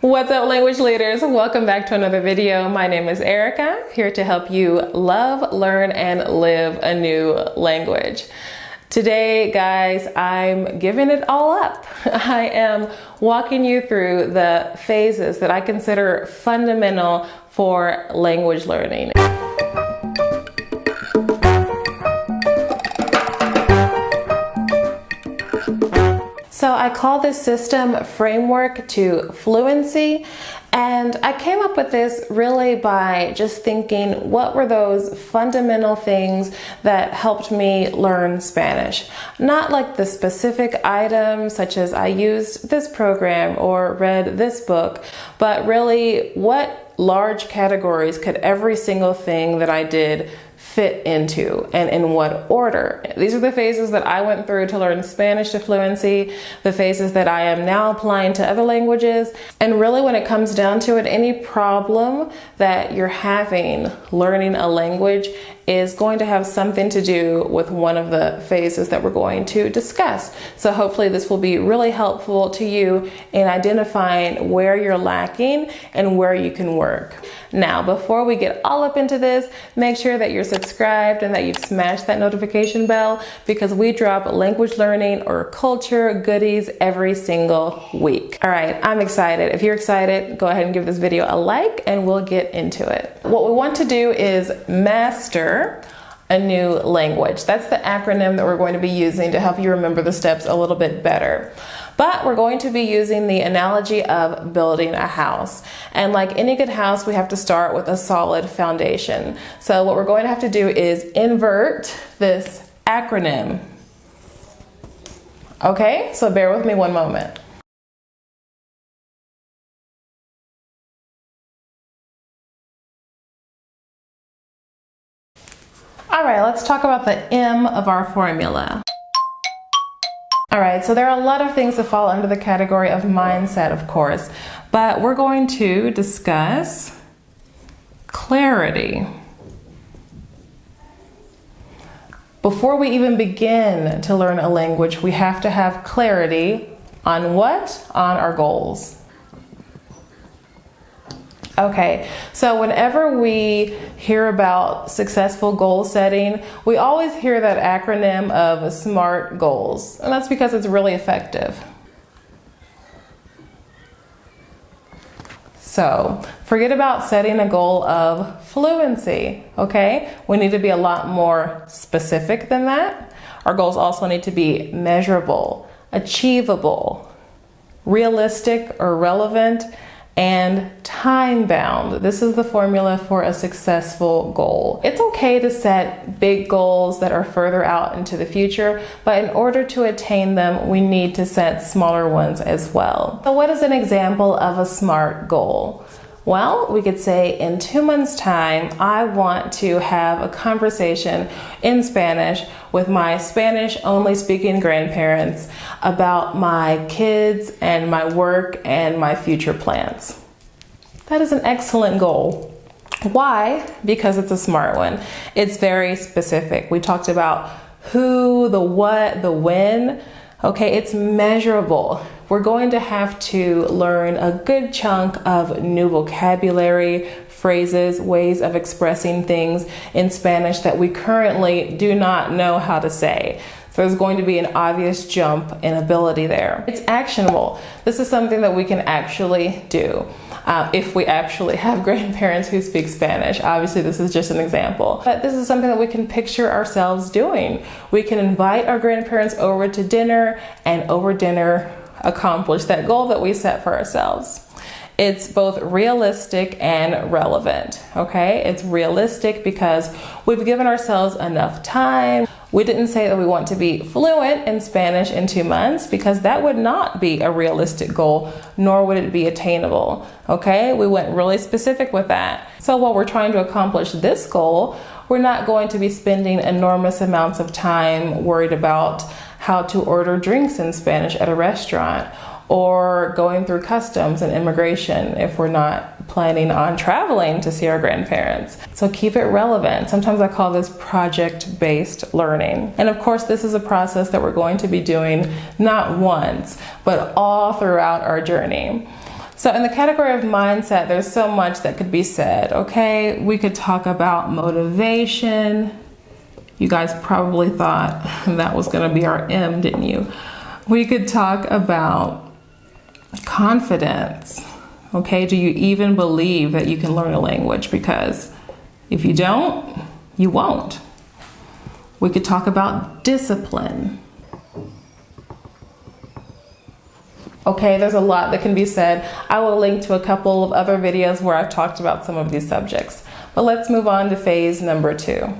What's up, language leaders? Welcome back to another video. My name is Erica, here to help you love, learn, and live a new language. Today, guys, I'm giving it all up. I am walking you through the phases that I consider fundamental for language learning. So I call this system framework to fluency, and I came up with this really by just thinking, what were those fundamental things that helped me learn Spanish? Not like the specific items such as I used this program or read this book, but really what large categories could every single thing that I did fit into, and in what order. These are the phases that I went through to learn Spanish to fluency, the phases that I am now applying to other languages. And really, when it comes down to it, any problem that you're having learning a language is going to have something to do with one of the phases that we're going to discuss. So hopefully this will be really helpful to you in identifying where you're lacking and where you can work. Now, before we get all up into this, make sure that you're subscribed and that you've smashed that notification bell, because we drop language learning or culture goodies every single week. All right, I'm excited. If you're excited, go ahead and give this video a like and we'll get into it. What we want to do is master a new language. That's the acronym that we're going to be using to help you remember the steps a little bit better. But we're going to be using the analogy of building a house. And like any good house, we have to start with a solid foundation. So what we're going to have to do is invert this acronym. Okay, so bear with me one moment. All right, let's talk about the M of our formula. All right, so there are a lot of things that fall under the category of mindset, of course, but we're going to discuss clarity. Before we even begin to learn a language, we have to have clarity on what? On our goals. Okay, so whenever we hear about successful goal setting, we always hear that acronym of SMART goals, and that's because it's really effective. So forget about setting a goal of fluency, okay? We need to be a lot more specific than that. Our goals also need to be measurable, achievable, realistic or relevant, and time-bound. This is the formula for a successful goal. It's okay to set big goals that are further out into the future, but in order to attain them, we need to set smaller ones as well. So what is an example of a SMART goal? Well, we could say in 2 months' time, I want to have a conversation in Spanish with my Spanish-only speaking grandparents about my kids and my work and my future plans. That is an excellent goal. Why? Because it's a SMART one. It's very specific. We talked about who, the what, the when. Okay, it's measurable. We're going to have to learn a good chunk of new vocabulary, phrases, ways of expressing things in Spanish that we currently do not know how to say. So there's going to be an obvious jump in ability there. It's actionable. This is something that we can actually do. If we actually have grandparents who speak Spanish. Obviously, this is just an example. But this is something that we can picture ourselves doing. We can invite our grandparents over to dinner, and over dinner accomplish that goal that we set for ourselves. It's both realistic and relevant, okay? It's realistic because we've given ourselves enough time. We didn't say that we want to be fluent in Spanish in 2 months, because that would not be a realistic goal, nor would it be attainable, okay? We went really specific with that. So while we're trying to accomplish this goal, we're not going to be spending enormous amounts of time worried about how to order drinks in Spanish at a restaurant, or going through customs and immigration if we're not planning on traveling to see our grandparents. So keep it relevant. Sometimes I call this project-based learning. And of course, this is a process that we're going to be doing not once, but all throughout our journey. So in the category of mindset, there's so much that could be said, okay? We could talk about motivation. You guys probably thought that was gonna be our M, didn't you? We could talk about confidence, okay? Do you even believe that you can learn a language? Because if you don't, you won't. We could talk about discipline. Okay, there's a lot that can be said. I will link to a couple of other videos where I've talked about some of these subjects. But let's move on to phase number 2.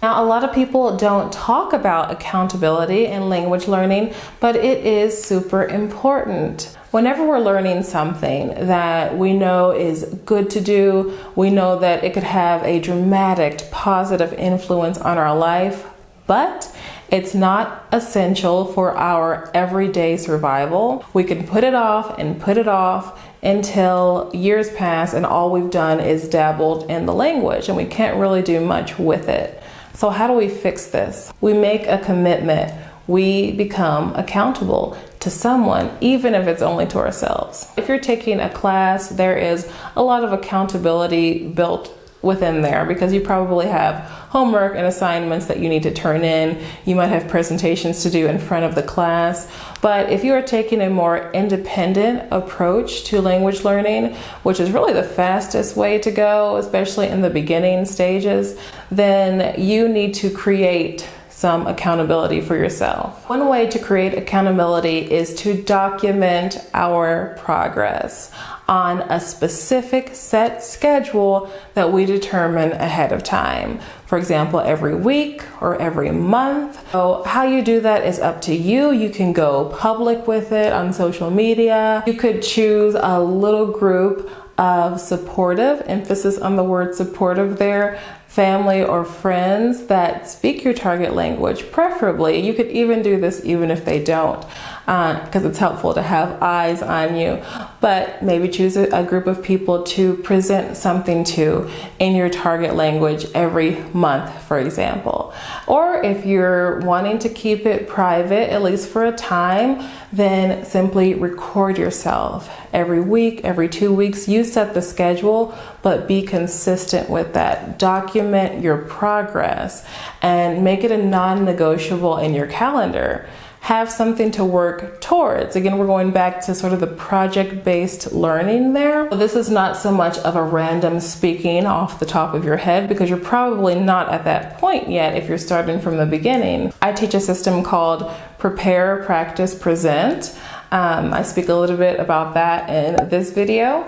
Now, a lot of people don't talk about accountability in language learning, but it is super important. Whenever we're learning something that we know is good to do, we know that it could have a dramatic positive influence on our life, but it's not essential for our everyday survival. We can put it off and put it off until years pass and all we've done is dabbled in the language and we can't really do much with it. So how do we fix this? We make a commitment. We become accountable to someone, even if it's only to ourselves. If you're taking a class, there is a lot of accountability built within there because you probably have homework and assignments that you need to turn in. You might have presentations to do in front of the class. But if you are taking a more independent approach to language learning, which is really the fastest way to go, especially in the beginning stages, then you need to create some accountability for yourself. One way to create accountability is to document our progress on a specific set schedule that we determine ahead of time. For example, every week or every month. So how you do that is up to you. You can go public with it on social media. You could choose a little group of supportive, emphasis on the word supportive there, family or friends that speak your target language, preferably. You could even do this even if they don't, because it's helpful to have eyes on you. But maybe choose a group of people to present something to in your target language every month, for example. Or if you're wanting to keep it private, at least for a time, then simply record yourself every week, every 2 weeks. You set the schedule, but be consistent with that. Document your progress and make it a non-negotiable in your calendar. Have something to work towards. Again, we're going back to sort of the project-based learning there. This is not so much of a random speaking off the top of your head because you're probably not at that point yet if you're starting from the beginning. I teach a system called Prepare, Practice, Present. I speak a little bit about that in this video.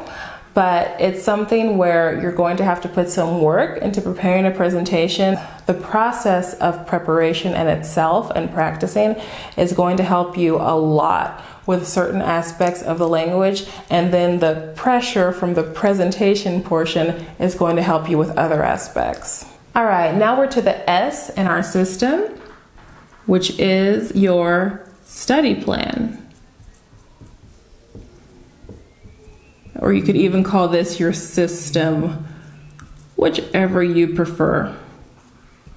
But it's something where you're going to have to put some work into preparing a presentation. The process of preparation in itself and practicing is going to help you a lot with certain aspects of the language, and then the pressure from the presentation portion is going to help you with other aspects. All right, now we're to the S in our system, which is your study plan. Or you could even call this your system, whichever you prefer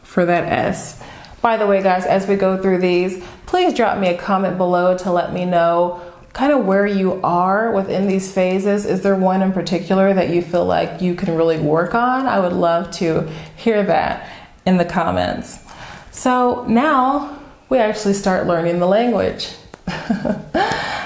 for that S. By the way, guys, as we go through these, please drop me a comment below to let me know kind of where you are within these phases. Is there one in particular that you feel like you can really work on? I would love to hear that in the comments. So now we actually start learning the language.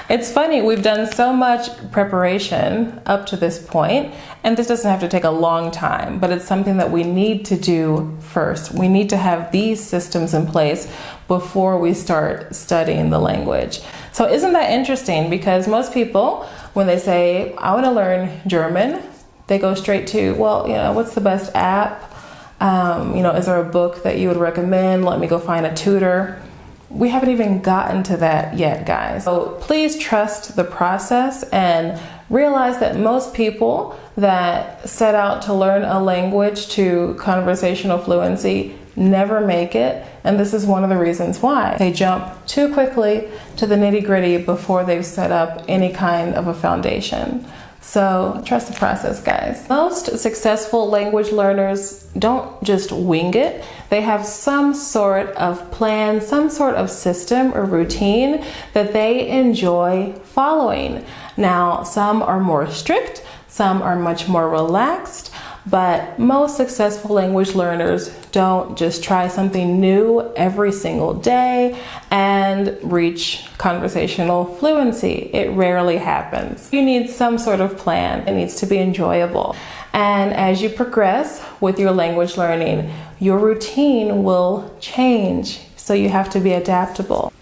It's funny, we've done so much preparation up to this point, and this doesn't have to take a long time, but it's something that we need to do first. We need to have these systems in place before we start studying the language. So isn't that interesting? Because most people, when they say, I want to learn German, they go straight to, well, what's the best app? Is there a book that you would recommend? Let me go find a tutor. We haven't even gotten to that yet, guys. So please trust the process and realize that most people that set out to learn a language to conversational fluency never make it. And this is one of the reasons why. They jump too quickly to the nitty-gritty before they've set up any kind of a foundation. So trust the process, guys. Most successful language learners don't just wing it. They have some sort of plan, some sort of system or routine that they enjoy following. Now, some are more strict, some are much more relaxed, but most successful language learners don't just try something new every single day and reach conversational fluency. It rarely happens. You need some sort of plan. It needs to be enjoyable. And as you progress with your language learning, your routine will change. So you have to be adaptable.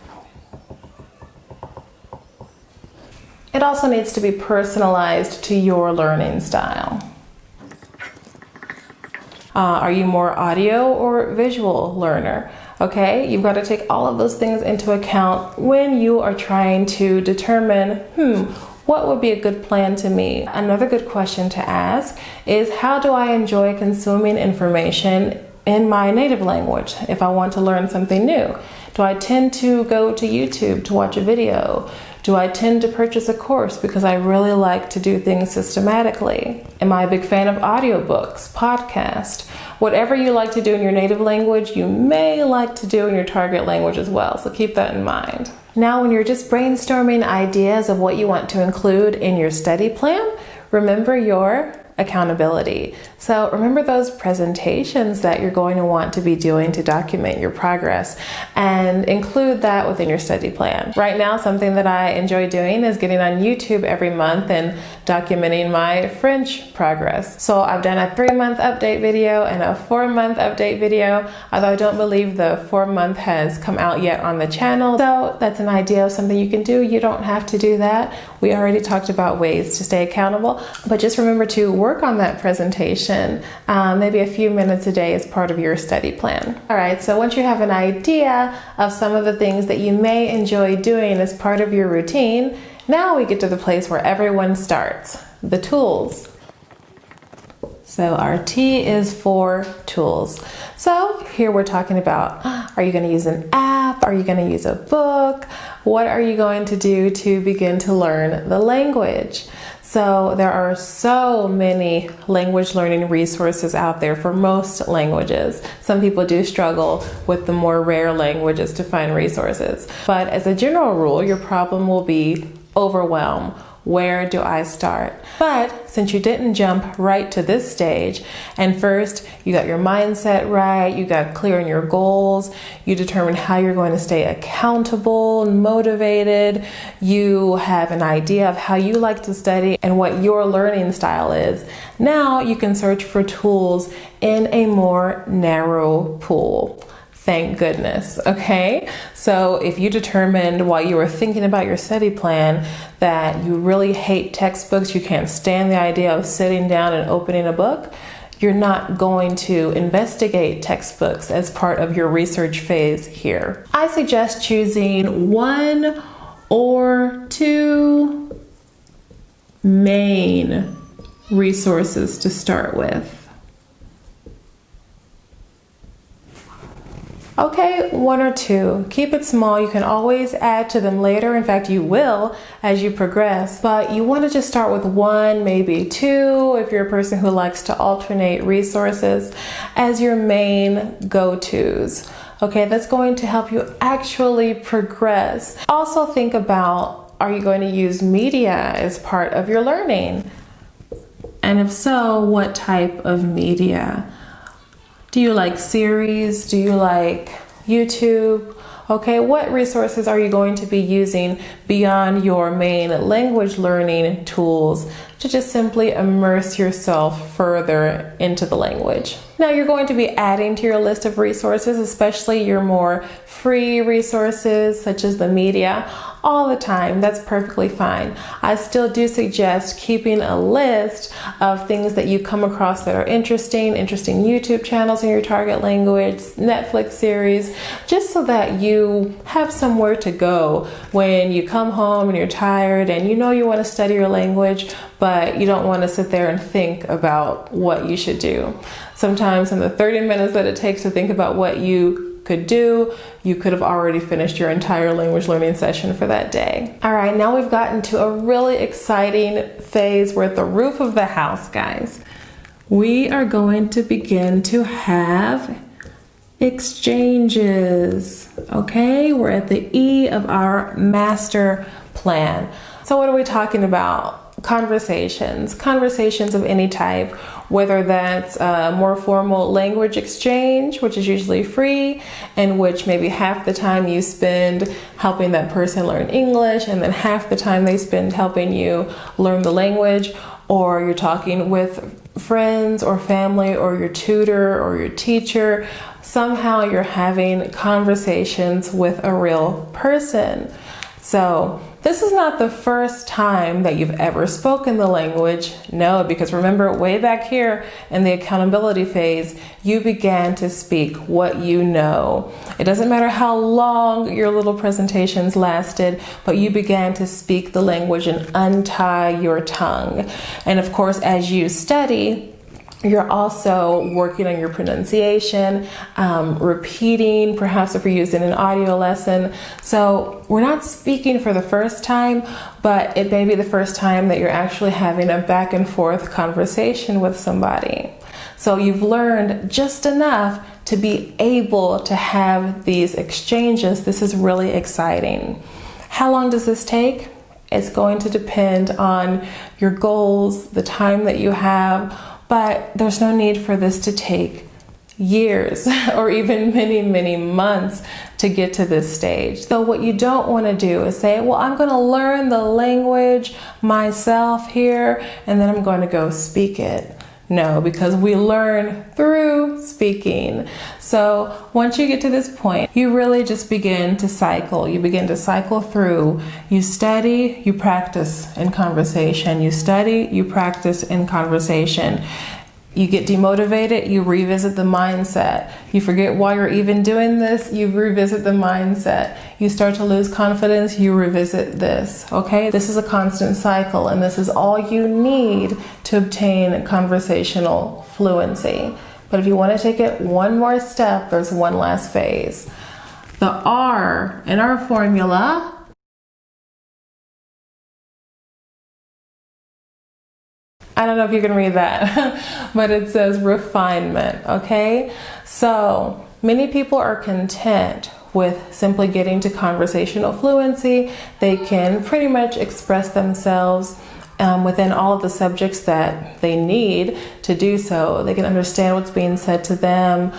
It also needs to be personalized to your learning style. Are you more audio or visual learner? Okay, you've got to take all of those things into account when you are trying to determine, what would be a good plan to me? Another good question to ask is, how do I enjoy consuming information in my native language if I want to learn something new? Do I tend to go to YouTube to watch a video? Do I tend to purchase a course because I really like to do things systematically? Am I a big fan of audiobooks, podcasts? Whatever you like to do in your native language, you may like to do in your target language as well, so keep that in mind. Now, when you're just brainstorming ideas of what you want to include in your study plan, remember your accountability. So remember those presentations that you're going to want to be doing to document your progress, and include that within your study plan. Right now, something that I enjoy doing is getting on YouTube every month and documenting my French progress. So I've done a 3-month update video and a 4-month update video, although I don't believe the 4-month has come out yet on the channel. So that's an idea of something you can do. You don't have to do that. We already talked about ways to stay accountable, but just remember to work on that presentation, maybe a few minutes a day as part of your study plan. All right, so once you have an idea of some of the things that you may enjoy doing as part of your routine, now we get to the place where everyone starts, the tools. So our T is for tools. So here we're talking about, are you going to use an app? Are you going to use a book? What are you going to do to begin to learn the language? So there are so many language learning resources out there for most languages. Some people do struggle with the more rare languages to find resources. But as a general rule, your problem will be overwhelm. Where do I start? But since you didn't jump right to this stage, and first you got your mindset right, you got clear on your goals, you determined how you're going to stay accountable and motivated, you have an idea of how you like to study and what your learning style is, now you can search for tools in a more narrow pool. Thank goodness, okay? So if you determined while you were thinking about your study plan that you really hate textbooks, you can't stand the idea of sitting down and opening a book, you're not going to investigate textbooks as part of your research phase here. I suggest choosing 1 or 2 main resources to start with. Okay, 1 or 2. Keep it small. You can always add to them later. In fact, you will as you progress. But you want to just start with 1, maybe 2, if you're a person who likes to alternate resources as your main go-tos. Okay, that's going to help you actually progress. Also think about, are you going to use media as part of your learning? And if so, what type of media? Do you like series? Do you like YouTube? Okay, what resources are you going to be using beyond your main language learning tools to just simply immerse yourself further into the language? Now you're going to be adding to your list of resources, especially your more free resources such as the media, all the time. That's perfectly fine. I still do suggest keeping a list of things that you come across that are interesting YouTube channels in your target language, Netflix series, just so that you have somewhere to go when you come home and you're tired and you know you want to study your language, but you don't want to sit there and think about what you should do. Sometimes in the 30 minutes that it takes to think about what you could could do, you could have already finished your entire language learning session for that day. All right, now we've gotten to a really exciting phase. We're at the roof of the house, guys. We are going to begin to have exchanges, okay? We're at the E of our master plan. So what are we talking about? Conversations of any type, whether that's a more formal language exchange, which is usually free, in which maybe half the time you spend helping that person learn English and then half the time they spend helping you learn the language, or you're talking with friends or family or your tutor or your teacher. Somehow you're having conversations with a real person. So this is not the first time that you've ever spoken the language. No, because remember, way back here in the accountability phase, you began to speak what you know. It doesn't matter how long your little presentations lasted, but you began to speak the language and untie your tongue. And of course, as you study, you're also working on your pronunciation, repeating, perhaps if you're using an audio lesson. So we're not speaking for the first time, but it may be the first time that you're actually having a back and forth conversation with somebody. So you've learned just enough to be able to have these exchanges. This is really exciting. How long does this take? It's going to depend on your goals, the time that you have, but there's no need for this to take years or even many months to get to this stage. So what you don't want to do is say, well, I'm going to learn the language myself here and then I'm going to go speak it. No, because we learn through speaking. So once you get to this point, you really just begin to cycle. You begin to cycle through. You study, you practice in conversation. You study, you practice in conversation. You get demotivated, you revisit the mindset. You forget why you're even doing this, you revisit the mindset. You start to lose confidence, you revisit this, okay? This is a constant cycle, and this is all you need to obtain conversational fluency. But if you want to take it one more step, there's one last phase. The R in our formula I don't know if you can read that, but it says refinement, okay? So many people are content with simply getting to conversational fluency. They can pretty much express themselves within all of the subjects that they need to do so. They can understand what's being said to them.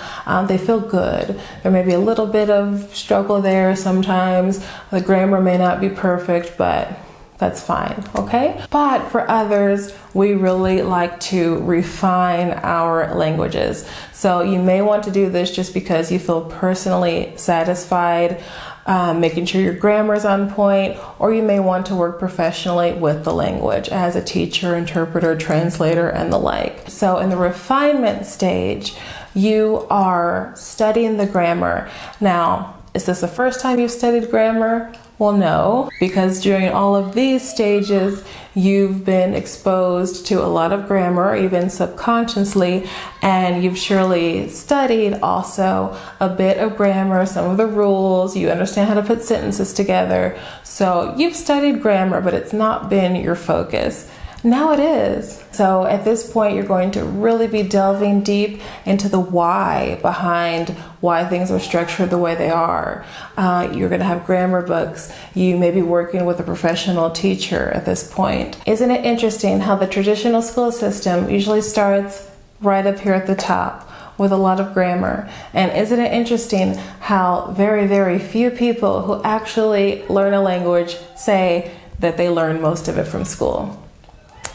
They feel good. There may be a little bit of struggle there sometimes. The grammar may not be perfect, but that's fine, okay? But for others, we really like to refine our languages. So you may want to do this just because you feel personally satisfied, making sure your grammar is on point, or you may want to work professionally with the language as a teacher, interpreter, translator, and the like. So in the refinement stage, you are studying the grammar. Now, is this the first time you've studied grammar? Well, no, because during all of these stages, you've been exposed to a lot of grammar, even subconsciously, and you've surely studied also a bit of grammar, some of the rules, you understand how to put sentences together. So you've studied grammar, but it's not been your focus. Now it is. So at this point, you're going to really be delving deep into the why behind why things are structured the way they are. You're going to have grammar books. You may be working with a professional teacher at this point. Isn't it interesting how the traditional school system usually starts right up here at the top with a lot of grammar? And isn't it interesting how very few people who actually learn a language say that they learn most of it from school?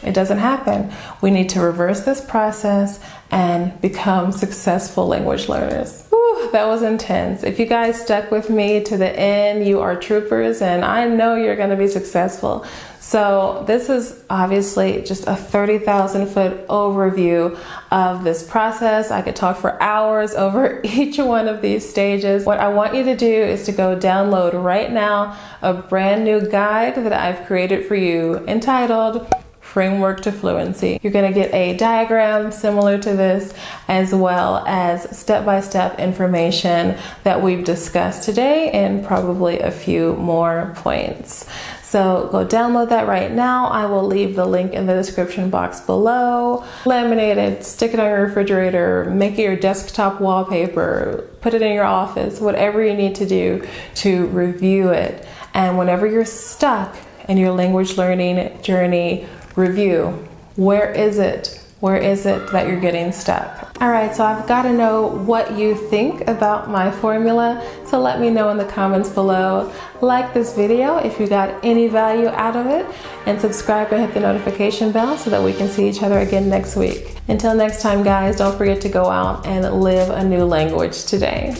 It doesn't happen. We need to reverse this process and become successful language learners. Whew, that was intense. If you guys stuck with me to the end, you are troopers, and I know you're going to be successful. So this is obviously just a 30,000 foot overview of this process. I could talk for hours over each one of these stages. What I want you to do is to go download right now a brand new guide that I've created for you entitled framework to fluency. You're going to get a diagram similar to this, as well as step-by-step information that we've discussed today and probably a few more points. So go download that right now. I will leave the link in the description box below. Laminate it, stick it on your refrigerator, make it your desktop wallpaper, put it in your office, whatever you need to do to review it. And whenever you're stuck in your language learning journey, review. Where is it? Where is it that you're getting stuck? All right, so I've got to know what you think about my formula. So let me know in the comments below. Like this video if you got any value out of it, and subscribe and hit the notification bell so that we can see each other again next week. Until next time, guys, don't forget to go out and live a new language today.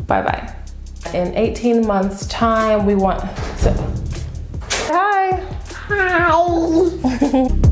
Bye-bye. In 18 months' time, we want to... Hi. Hi.